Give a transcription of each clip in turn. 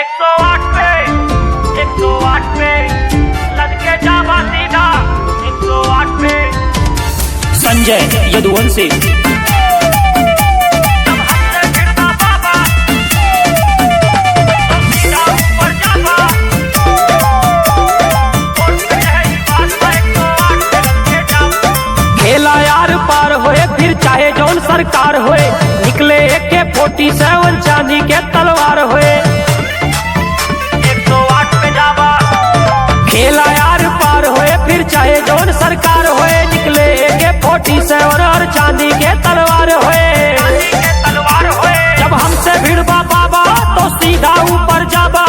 108 पे 108 पे लड़के जावा सीधा 108 पे संजय यदुवंशी। खेला यार पार होए फिर चाहे जौन सरकार होए, निकले AK-47 चांदी के तलवार होए। 108 पे जावा खेला यार पार होए फिर चाहे जौन सरकार होए, निकले AK-47 और चांदी के तलवार होए। तलवार होए जब हमसे भिड़बा बाबा तो सीधा ऊपर जाबा,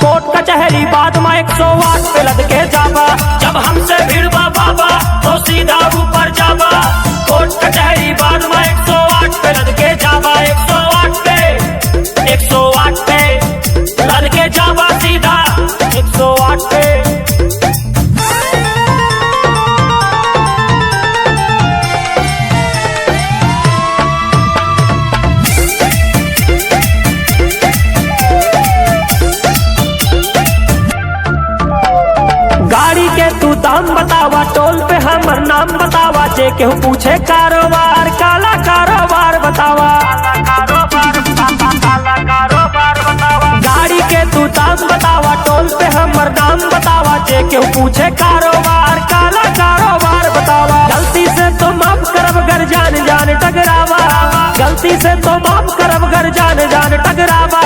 कोर्ट कचहरी बाद में 108 पे लद के जाबा। जब हमसे भिड़बा बाबा तो सीधा ऊपर जाबा, कोर्ट कचहरी बाद में 108 पे लद के जाबा। 108 पे 108 पे लद के जाबा सीधा 108 पे। गाड़ी के तू दाम बतावा, टोल पे हमर नाम बतावा, जे केहू पूछे कारोबार काला कारोबार बतावा। कारोबार बतावा गाड़ी के तू दाम बतावा, टोल पे हमर नाम बतावा, जे केहू पूछे कारोबार काला कारोबार बतावा। गलती से तो माफ करब गर जान जान टकरावा, गलती से तो माफ करब गर जान जान टकरावा।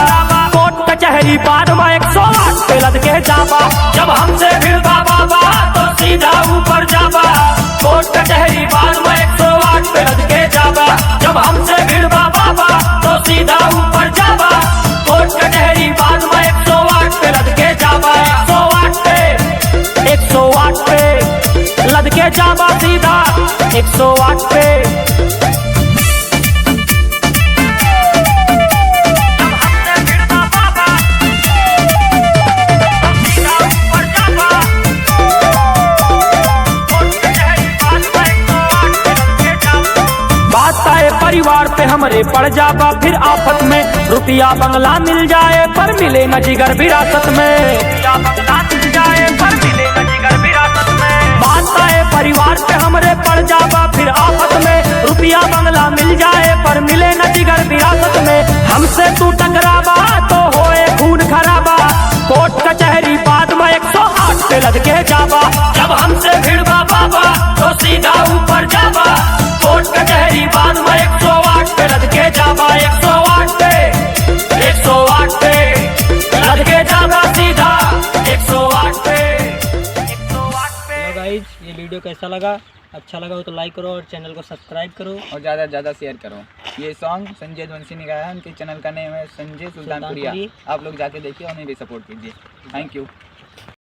कोर्ट कचहरी बाद में 108 पे लद के जाबा। जब हमसे भिड़बा बाबा तो सीधा ऊपर जाबा, कोर्ट कचहरी बाद में 108 पे लद के जाबा। जब हमसे भिड़बा बाबा तो सीधा ऊपर जाबा, कोर्ट कचहरी बाद में 108 पे लद के जाबा। 108 पे 108 पे लद के जाबा सीधा 108 पे। परिवार पे हमरे पड़ जाबा फिर आफत में, रुपया बंगला मिल जाए पर मिले न जिगर विरासत में। बंगला मिल जाए पर मिले न जिगर विरासत में। बात आए परिवार पे हमरे पड़ जाबा फिर आफत में, रुपया बंगला मिल जाए पर मिले न जिगर विरासत में। हमसे तू टकराबा तो होए खून खराबा, कोर्ट कचहरी बाद में 108 पे लद के जाबा। जब हमसे भिड़बा बाबा तो सीधा ऊपर जाबा, कोर्ट कचहरी बाद में 108 पे लद के जाबा। 108 पे 108 पे लद के जाबा सीधा 108 पे 108 पे। हेलो गाइज, ये वीडियो कैसा लगा? अच्छा लगा हो तो लाइक करो और चैनल को सब्सक्राइब करो और ज़्यादा से ज़्यादा शेयर करो। ये सॉन्ग संजय यदुवंशी ने गाया है, उनके चैनल का नेम है संजय सुल्तानपुरिया। आप लोग जाके देखिए और उन्हें भी सपोर्ट कीजिए। Thank you.